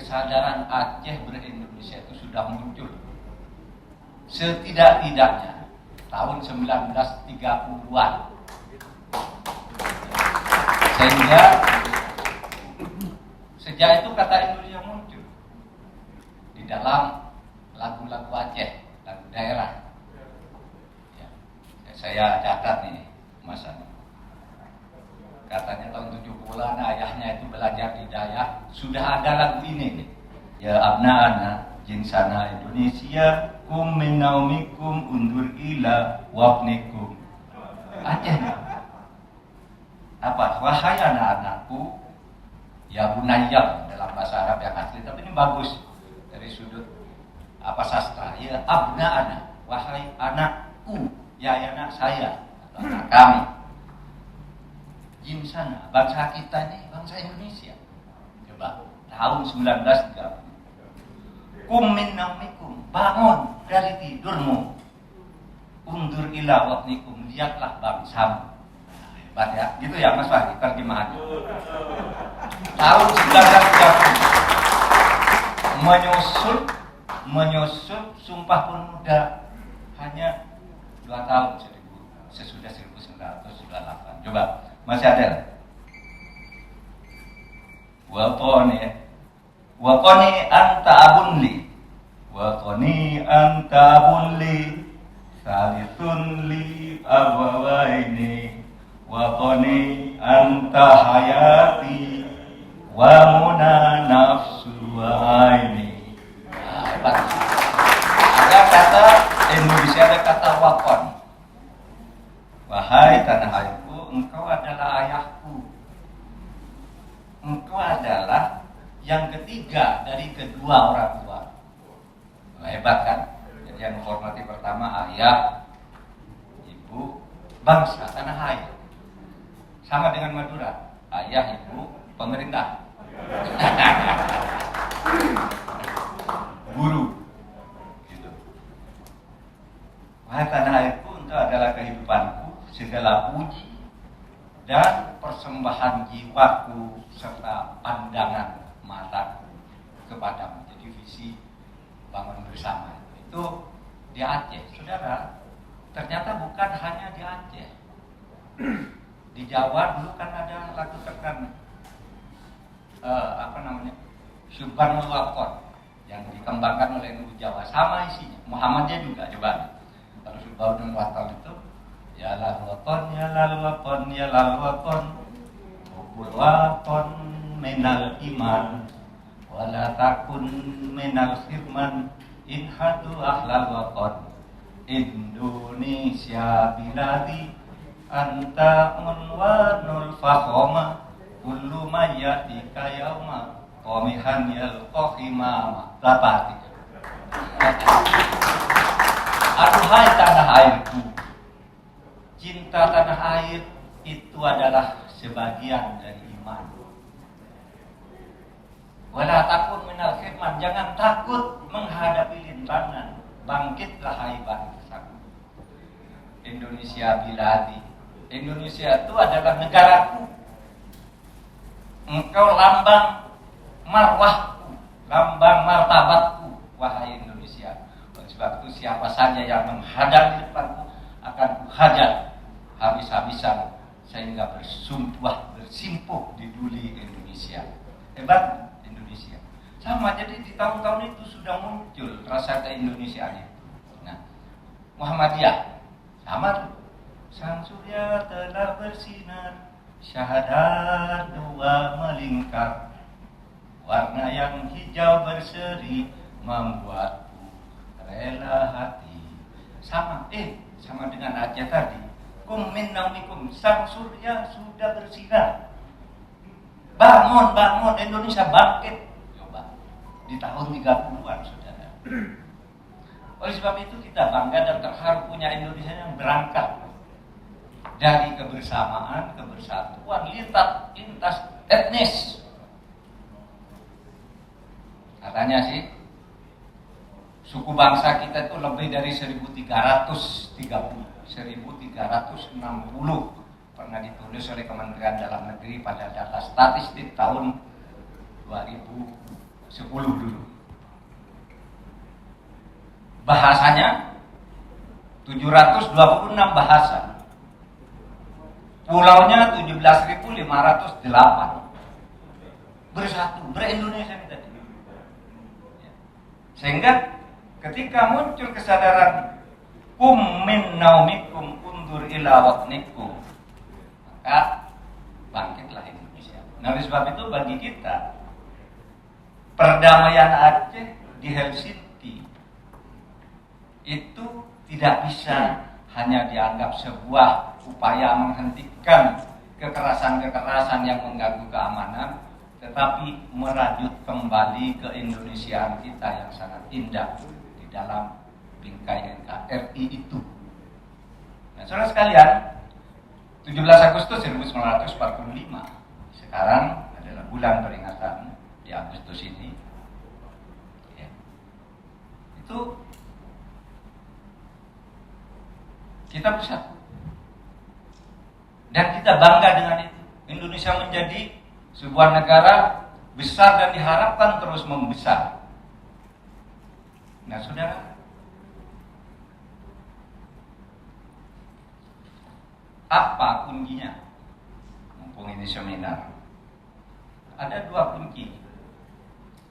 kesadaran Aceh ber-Indonesia itu sudah muncul setidak-tidaknya tahun 1930-an. Sehingga sejak itu kata Indonesia muncul di dalam lagu-lagu Aceh, lagu daerah. Ya, saya catat nih, Mas Ani. Katanya tahun 70-an ayahnya itu belajar di Dayak, sudah ada lagu ini nih. Ya abna-ana jinsana Indonesia kum min naumikum undur ila wafnikum. Aceh. Apa? Wahai anak-anakku, ya bunayya dalam bahasa Arab yang asli, tapi ini bagus dari sudut apa sastra. Ya abna-ana, wahai anakku, ya anak saya atau anak kami. Jinsana, bangsa kita ini, bangsa Indonesia. Coba, tahun 1930. Kum min naumikum, bangun dari tidurmu. Undur ila waqnikum, lihatlah bangsamu. Nah, hebat ya, gitu ya Mas Fahri, terjemahannya. Tahun 1930. Menyusul Sumpah Pemuda hanya 2 tahun sesudah 1998. Coba. Masih ada. Waqoni anta abunli. Waqoni anta abunli. Salithun li abawaini. Waqoni anta hayati. Wa muna nafsu aini. Hebat. Ada kata Indonesia, ada kata waqon. Wahai tanah airku, engkau adalah ayahku. Engkau adalah yang ketiga dari kedua orang tua. Nah, hebat kan? Jadi yang menghormati pertama ayah, ibu, bangsa, tanah air. Sama dengan Madura, ayah, ibu, pemerintah. Guru. Gitu. Wahai tanah airku, engkau adalah kehidupanku, segala puji dan persembahan jiwaku serta pandangan mataku kepadamu. Jadi visi bangun bersama itu di Aceh, saudara. Ternyata bukan hanya di Aceh. Di Jawa dulu kan ada lagu terkenal Subhanul Waqon yang dikembangkan oleh Nuru Jawa, sama isinya. Muhammadiyah juga, coba. Kalau Subhanul Waqon itu ya lal waqon, ya lal waqon, ya lal waqon, hubul waqon minal iman, wala takun minal firman, inhadu ahlal waqon. Indonesia biladi anta unwanul fakhoma, kullu mayyatika yauma qamihan yalqahimama. Berapa artinya? Aduhai tanah airku, cinta tanah air itu adalah sebagian dari iman. Wala takun minal khidman, jangan takut menghadapi rintangan. Bangkitlah hai bangsaku. Indonesia biladi, Indonesia itu adalah negaraku. Engkau lambang marwahku, lambang martabatku, wahai Indonesia. Oleh sebab itu siapa saja yang menghadang di depanku akan kuhajar habis-habisan sehingga bersimpuh di duli Indonesia. Hebat Indonesia. Sama, jadi di tahun-tahun itu sudah muncul rasa keindonesiaan itu. Nah, Muhammadiyah sama tuh. Sang surya telah bersinar, syahadat dua melingkar, warna yang hijau berseri membuatku rela hati. Sama dengan Aceh tadi. Kum min naumikum, sang surya sudah bersinar. Bangun, Indonesia bangkit. Coba, di tahun 30-an, saudara. Oleh sebab itu kita bangga dan terharu punya Indonesia yang berangkat dari kebersamaan, kebersatuan, lintas etnis. Katanya sih, suku bangsa kita itu lebih dari 1360 pernah ditulis oleh Kementerian Dalam Negeri pada data statistik tahun 2017. 10 dulu. Bahasanya 726 bahasa. Pulaunya 17.508. Bersatu, ber-Indonesia tadi. Sehingga ketika muncul kesadaran min naumikum undur ila watnikum, maka bangkitlah Indonesia. Nah, oleh sebab itu bagi kita perdamaian Aceh di Helsinki itu tidak bisa hanya dianggap sebuah upaya menghentikan kekerasan-kekerasan yang mengganggu keamanan, tetapi merajut kembali keindonesiaan kita yang sangat indah di dalam bingkai NKRI itu. Nah, saudara sekalian, 17 Agustus 1945 sekarang adalah bulan peringatan di Agustus ini. Ya. Itu kita bersatu dan kita bangga dengan itu. Indonesia menjadi sebuah negara besar dan diharapkan terus membesar. Nah, saudara, apa kuncinya? Mumpung ini seminar, ada 2 kunci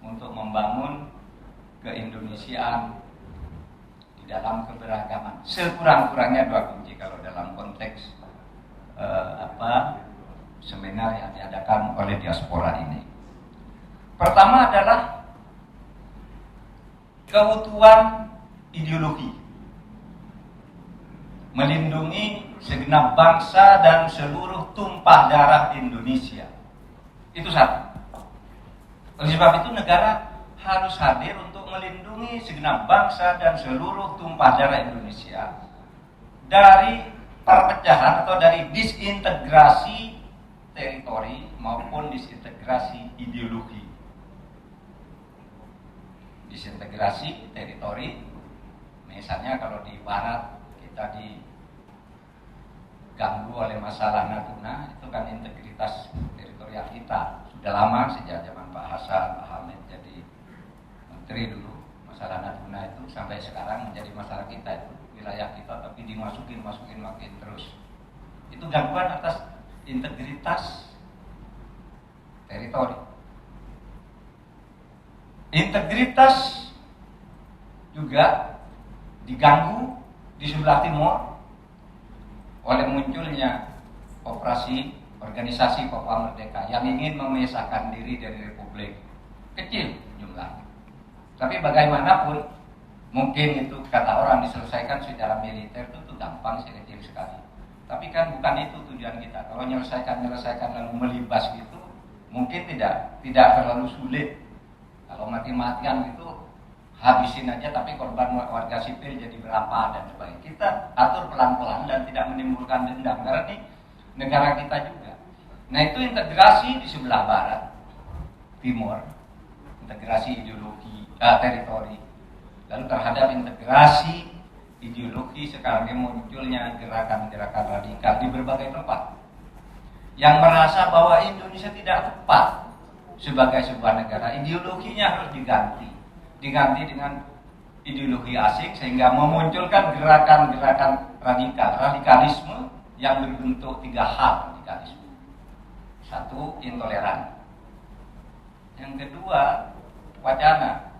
untuk membangun keindonesiaan di dalam keberagaman. Sekurang-kurangnya 2 kunci kalau dalam konteks seminar yang diadakan oleh diaspora ini. Pertama adalah keutuhan ideologi, melindungi segenap bangsa dan seluruh tumpah darah Indonesia. Itu satu. Oleh sebab itu negara harus hadir untuk melindungi segenap bangsa dan seluruh tumpah darah Indonesia dari perpecahan atau dari disintegrasi teritori maupun disintegrasi ideologi. Disintegrasi teritori, misalnya kalau di barat kita diganggu oleh masalah Natuna, itu kan integritas teritorial kita sudah lama, sejak zaman Pak Hasan, Pak Hamid jadi menteri dulu. Masalah Natuna itu sampai sekarang menjadi masalah kita, itu wilayah kita, tapi dimasukin makin terus. Itu gangguan atas integritas teritori. Integritas juga diganggu di sebelah timur oleh munculnya organisasi Papua Merdeka yang ingin memisahkan diri dari Republik. Kecil jumlahnya, tapi bagaimanapun mungkin itu kata orang diselesaikan secara militer itu gampang, kecil sekali. Tapi kan bukan itu tujuan kita. Kalau menyelesaikan lalu melibas gitu, mungkin tidak terlalu sulit. Kalau mati-matian itu habisin aja, tapi korban warga sipil jadi berapa dan sebagainya. Kita atur pelan-pelan dan tidak menimbulkan dendam, karena ini negara kita juga. Nah, itu integrasi di sebelah barat, timur, integrasi ideologi, teritori. Lalu terhadap integrasi ideologi, sekarang ini munculnya gerakan-gerakan radikal di berbagai tempat yang merasa bahwa Indonesia tidak tepat sebagai sebuah negara. Ideologinya harus diganti dengan ideologi asing, sehingga memunculkan gerakan-gerakan radikalisme yang berbentuk 3 hal radikalisme. 1, intoleran. Yang kedua, wacana.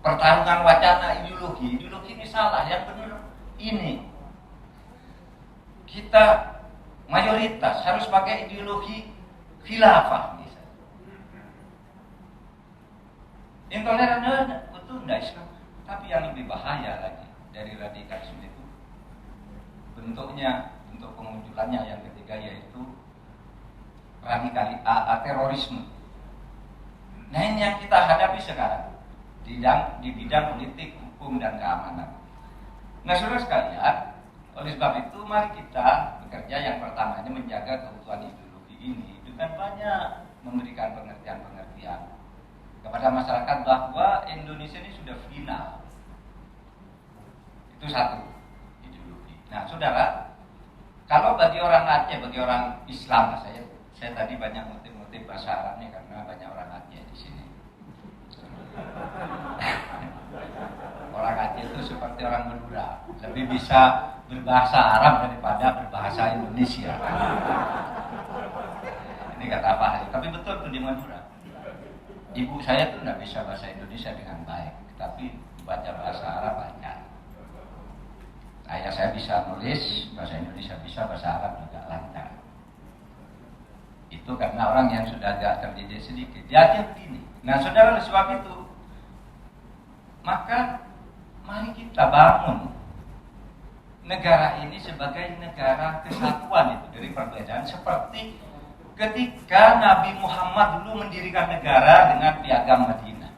Pertarungan wacana ideologi ini salah, yang benar ini. Kita mayoritas harus pakai ideologi khilafah misalnya. Intoleran betul enggak Islam, tapi yang lebih bahaya lagi dari radikalisme itu bentuk pemunculannya yang ketiga, yaitu terorisme. Nah, ini yang kita hadapi sekarang di bidang politik, hukum, dan keamanan. Nah, saudara sekalian, oleh sebab itu mari kita bekerja. Yang pertamanya menjaga keutuhan ideologi ini dengan banyak memberikan pengertian-pengertian kepada masyarakat bahwa Indonesia ini sudah final. Itu 1, ideologi. Nah, saudara, kalau bagi orang Aceh, bagi orang Islam, saya tadi banyak ngutip bahasa Arabnya karena banyak lebih bisa berbahasa Arab daripada berbahasa Indonesia. Ini kata Pak Hari, tapi betul tuh di Madura. Ibu saya tuh nggak bisa bahasa Indonesia dengan baik, tapi baca bahasa Arab lancar. Ayah saya bisa nulis bahasa Indonesia, bisa bahasa Arab juga lancar. Itu karena orang yang sudah agak terdidik sedikit. Dia aja begini. Nah, saudara, oleh sebab itu, maka mari kita bangun negara ini sebagai negara kesatuan itu dari perbedaan, seperti ketika Nabi Muhammad dulu mendirikan negara dengan Piagam Madinah.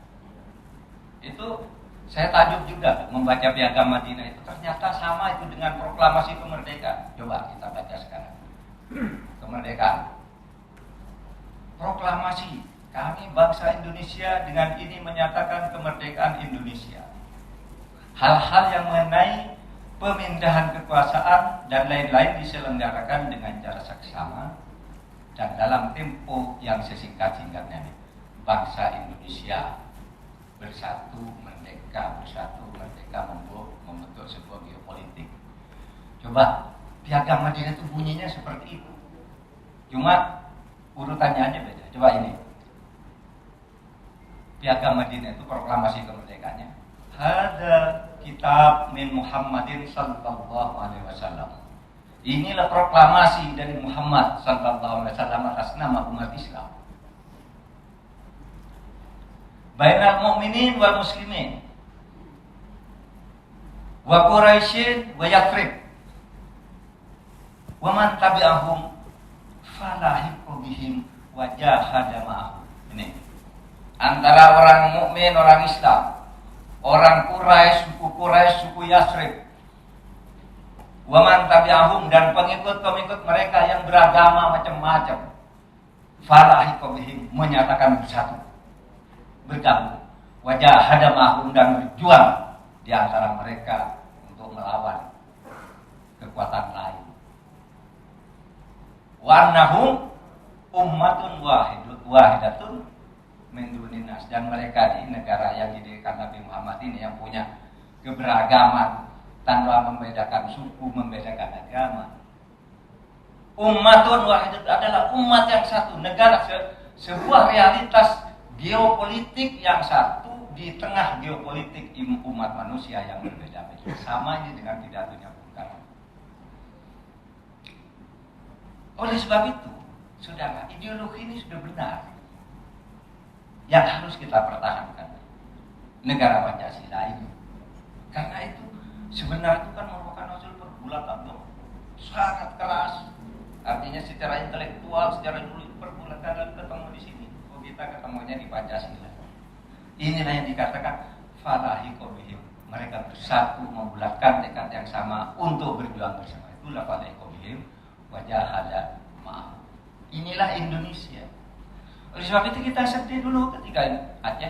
Itu saya takjub juga membaca Piagam Madinah itu, ternyata sama itu dengan proklamasi kemerdekaan. Coba kita baca sekarang. Kemerdekaan. Proklamasi, kami bangsa Indonesia dengan ini menyatakan kemerdekaan Indonesia. Hal-hal yang mengenai pemindahan kekuasaan dan lain-lain diselenggarakan dengan cara seksama dan dalam tempo yang sesingkat-singkatnya. Bangsa Indonesia bersatu merdeka membentuk sebuah geopolitik. Coba Piagam Madinah itu bunyinya seperti itu. Cuma urutannya aja beda. Coba ini. Piagam Madinah itu proklamasi kemerdekaannya. Hada kitab min Muhammadin sallallahu alaihi wasallam. Inilah proklamasi dari Muhammad sallallahu alaihi wasallam atas nama umat Islam. Bainal mu'minin wal muslimin wa Quraisyin wa Yathrib wa man tabi'ahum falahiqu bihim wa jahada ma'ahum. Ini antara orang mukmin, orang Islam, orang Quraisy, suku Yathrib, wa man tabi'ahum, dan pengikut-pengikut mereka yang beragama macam-macam. Falahiqu bihim, menyatakan bersatu, bergabung, wajah hadamahum, dan berjuang di antara mereka untuk melawan kekuatan lain. Wa annahum ummatun wahidatun min dunin nas, dan mereka di negara yang didirikan Nabi Muhammad ini yang punya keberagaman tanpa membedakan suku, membedakan agama. Ummatun wahidatun adalah umat yang satu, negara, sebuah realitas geopolitik yang satu di tengah geopolitik umat manusia yang berbeda-beda. Sama ini dengan pidatonya Bung Karno. Oleh sebab itu, saudara, ideologi ini sudah benar. Yang harus kita pertahankan negara Pancasila ini. Karena itu sebenarnya itu kan merupakan hasil pergulatan sangat keras. Artinya secara intelektual, secara pergulatan, lalu ketemu di sini. Kita ketemunya di Pancasila. Inilah yang dikatakan falahiqu bihim. Mereka bersatu membulatkan tekad yang sama untuk berjuang bersama. Itulah falahiqu bihim wa jahada ma'ahum. Inilah Indonesia. Oleh sebab itu kita sedih dulu ketika Aceh.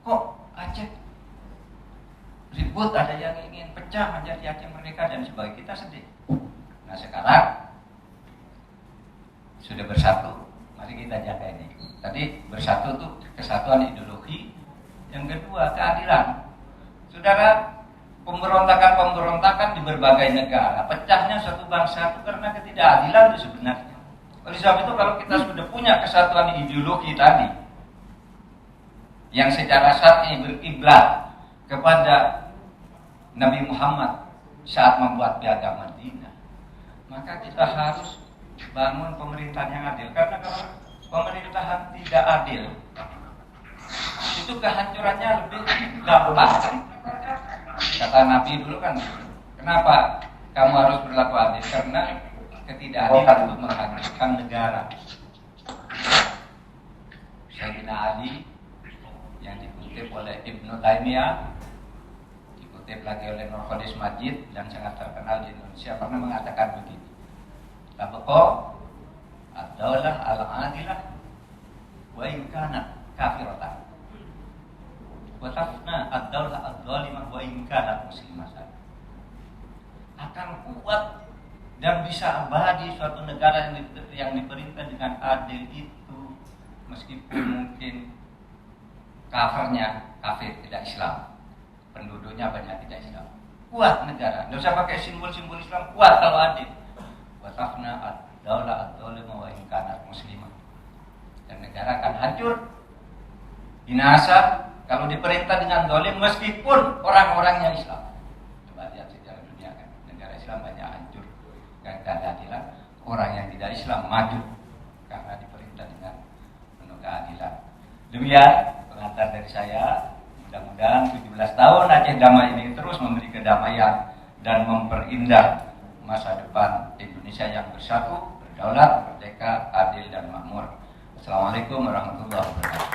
Kok Aceh ribut, ada yang ingin pecah menjadi Aceh merdeka dan sebagainya. Kita sedih. Nah, sekarang sudah bersatu, mari kita jaga ini. Tadi bersatu itu kesatuan ideologi. Yang kedua, keadilan. Saudara, pemberontakan di berbagai negara, pecahnya suatu bangsa itu karena ketidakadilan itu sebenarnya. Oleh sebab itu, kalau kita sudah punya kesatuan ideologi tadi, yang secara syar'i berkiblat kepada Nabi Muhammad saat membuat Piagam Madinah, maka kita harus bangun pemerintahan yang adil. Karena kalau pemerintahan tidak adil, itu kehancurannya lebih gampang. Kata Nabi dulu kan, kenapa kamu harus berlaku adil? Karena ketidakadilan itu menghancurkan negara. Sayyidina Ali yang dikutip oleh Ibnu Taimiyah, dikutip lagi oleh Nur Khodis Majid dan sangat terkenal di Indonesia, pernah mengatakan begini: Tabaqo ad-daulah al-adilah wa in kanat kafiratan wa tafna ad-daulah ad-dhalimah wa in kanat muslimatan. Akan kuat dan bisa abadi suatu negara yang diperintah dengan adil itu, meskipun mungkin kafir tidak Islam, penduduknya banyak tidak Islam. kuat negara. Nggak usah pakai simbol-simbol Islam, kuat kalau adil. Watafna ad-daulah ad-dhalima wa in kanat muslimah. Dan negara akan hancur, binasa kalau diperintah dengan zalim meskipun orang-orangnya Islam. Coba lihat sejarah dunia kan, negara Islam banyak hancur karena keadilan. Orang yang tidak Islam maju karena diperintah dengan penuh keadilan. Demikian pengantar dari saya. Mudah-mudahan 17 tahun Aceh Damai ini terus memberi kedamaian dan memperindah masa depan Indonesia yang bersatu, berdaulat, merdeka, adil, dan makmur. Assalamualaikum warahmatullahi wabarakatuh.